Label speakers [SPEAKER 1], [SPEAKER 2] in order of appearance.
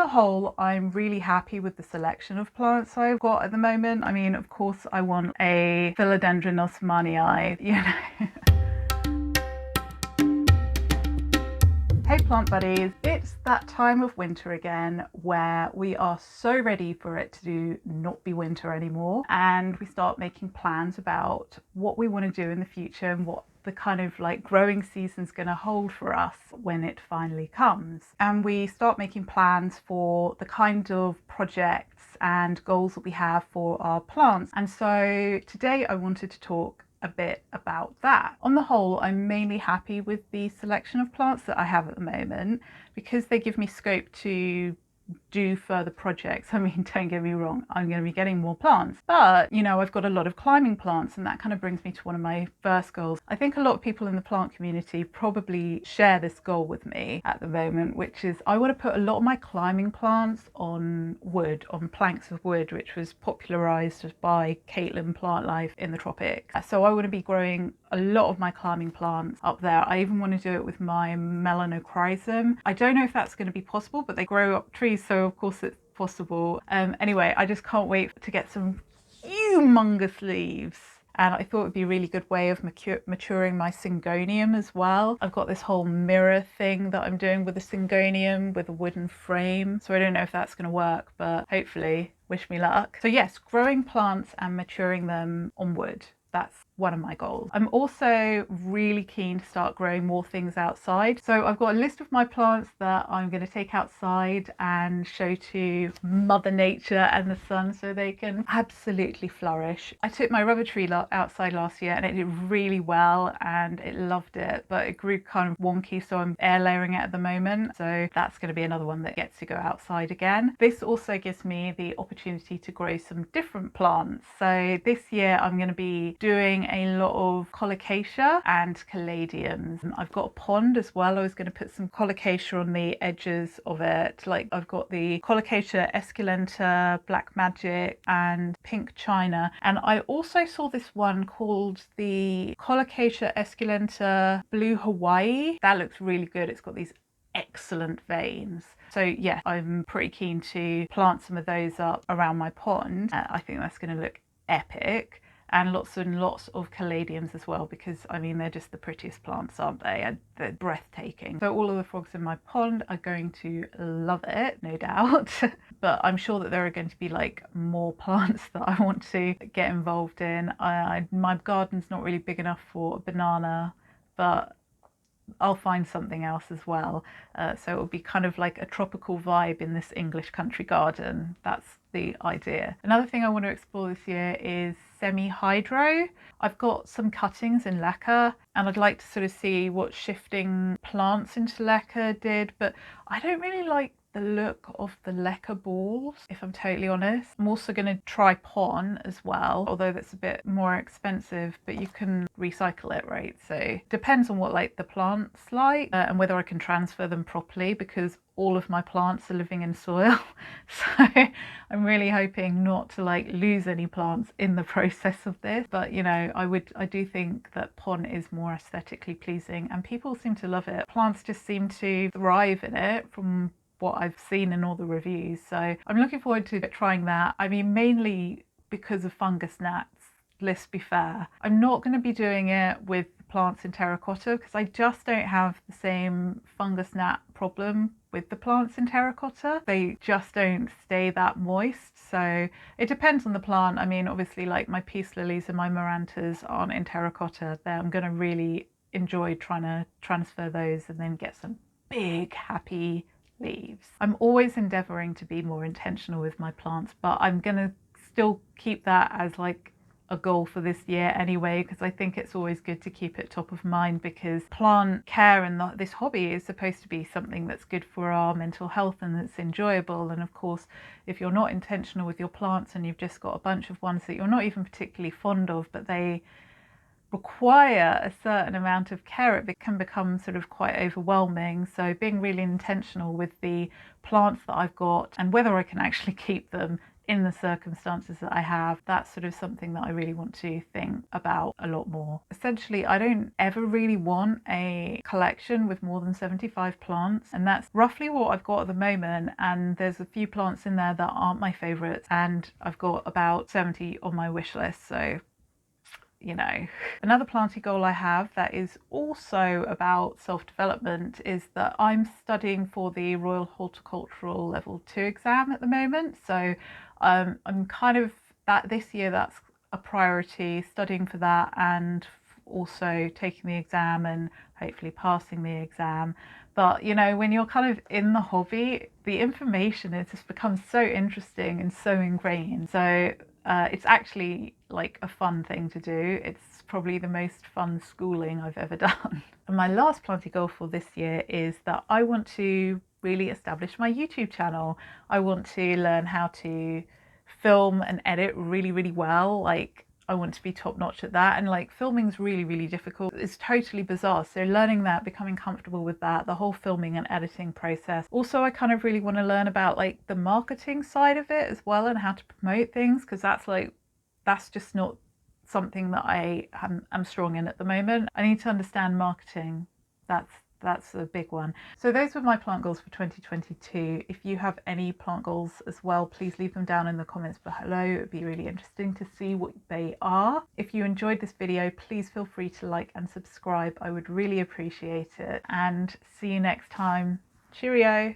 [SPEAKER 1] the whole, I'm really happy with the selection of plants I've got at the moment. I mean, of course, I want a Philodendron osmanii, you know. Hey plant buddies, it's that time of winter again where we are so ready for it to not be winter anymore, and we start making plans about what we want to do in the future and what the kind of like growing season's going to hold for us when it finally comes. And we start making plans for the kind of projects and goals that we have for our plants. And so today I wanted to talk a bit about that. On the whole, I'm mainly happy with the selection of plants that I have at the moment because they give me scope to do further projects. I mean, don't get me wrong, I'm going to be getting more plants, but you know, I've got a lot of climbing plants, and that kind of brings me to one of my first goals. I think a lot of people in the plant community probably share this goal with me at the moment, which is I want to put a lot of my climbing plants on wood, on planks of wood, which was popularized by Caitlin Plant Life in the tropics. So I want to be growing a lot of my climbing plants up there. I even want to do it with my melanochrysum. I don't know if that's going to be possible, but they grow up trees, so of course it's possible. Anyway, I just can't wait to get some humongous leaves. And I thought it would be a really good way of maturing my syngonium as well. I've got this whole mirror thing that I'm doing with a syngonium with a wooden frame. So I don't know if that's going to work, but hopefully, wish me luck. So yes, growing plants and maturing them on wood. That's one of my goals. I'm also really keen to start growing more things outside. So I've got a list of my plants that I'm going to take outside and show to Mother Nature and the sun so they can absolutely flourish. I took my rubber tree outside last year and it did really well and it loved it, but it grew kind of wonky, so I'm air layering it at the moment. So that's going to be another one that gets to go outside again. This also gives me the opportunity to grow some different plants. So this year I'm going to be doing a lot of colocasia and caladiums. I've got a pond as well. I was going to put some colocasia on the edges of it. Like I've got the colocasia esculenta, black magic and pink china. And I also saw this one called the colocasia esculenta blue Hawaii. That looks really good. It's got these excellent veins. So yeah, I'm pretty keen to plant some of those up around my pond. I think that's going to look epic. And lots of caladiums as well, because I mean they're just the prettiest plants, aren't they? And they're breathtaking. So all of the frogs in my pond are going to love it, no doubt. But I'm sure that there are going to be like more plants that I want to get involved in. My garden's not really big enough for a banana, but I'll find something else as well. So it'll be kind of like a tropical vibe in this English country garden. That's the idea. Another thing I want to explore this year is Semihydro. I've got some cuttings in leca and I'd like to sort of see what shifting plants into leca did, but I don't really like the look of the leca balls, if I'm totally honest. I'm also going to try pon as well, although that's a bit more expensive, but you can recycle it, right? So depends on what like the plant's like and whether I can transfer them properly, because all of my plants are living in soil. So I'm really hoping not to like lose any plants in the process of this. But you know, I do think that pon is more aesthetically pleasing and people seem to love it. Plants just seem to thrive in it from what I've seen in all the reviews. So I'm looking forward to trying that. I mean, mainly because of fungus gnats, let's be fair. I'm not going to be doing it with plants in terracotta because I just don't have the same fungus gnat problem with the plants in terracotta. They just don't stay that moist. So it depends on the plant. I mean, obviously like my peace lilies and my marantas aren't in terracotta. I'm going to really enjoy trying to transfer those and then get some big happy leaves. I'm always endeavoring to be more intentional with my plants, but I'm gonna still keep that as like a goal for this year anyway, because I think it's always good to keep it top of mind, because plant care and this hobby is supposed to be something that's good for our mental health and that's enjoyable. And of course, if you're not intentional with your plants and you've just got a bunch of ones that you're not even particularly fond of, but they require a certain amount of care, it can become sort of quite overwhelming. So being really intentional with the plants that I've got and whether I can actually keep them in the circumstances that I have, that's sort of something that I really want to think about a lot more. Essentially, I don't ever really want a collection with more than 75 plants, and that's roughly what I've got at the moment. And there's a few plants in there that aren't my favourites, and I've got about 70 on my wish list, so you know. Another planting goal I have that is also about self-development is that I'm studying for the Royal Horticultural Level 2 exam at the moment. So I'm kind of, that this year that's a priority, studying for that and also taking the exam and hopefully passing the exam. But you know, when you're kind of in the hobby, the information has just become so interesting and so ingrained. So it's actually like a fun thing to do. It's probably the most fun schooling I've ever done. And my last planty goal for this year is that I want to really establish my YouTube channel. I want to learn how to film and edit really, really well. Like, I want to be top notch at that, and like filming's really, really difficult. It's totally bizarre. So learning that, becoming comfortable with that, the whole filming and editing process. Also, I kind of really want to learn about like the marketing side of it as well and how to promote things, because that's just not something that I am strong in at the moment. I need to understand marketing. That's a big one. So those were my plant goals for 2022. If you have any plant goals as well, please leave them down in the comments below. It would be really interesting to see what they are. If you enjoyed this video, please feel free to like and subscribe. I would really appreciate it. And see you next time. Cheerio.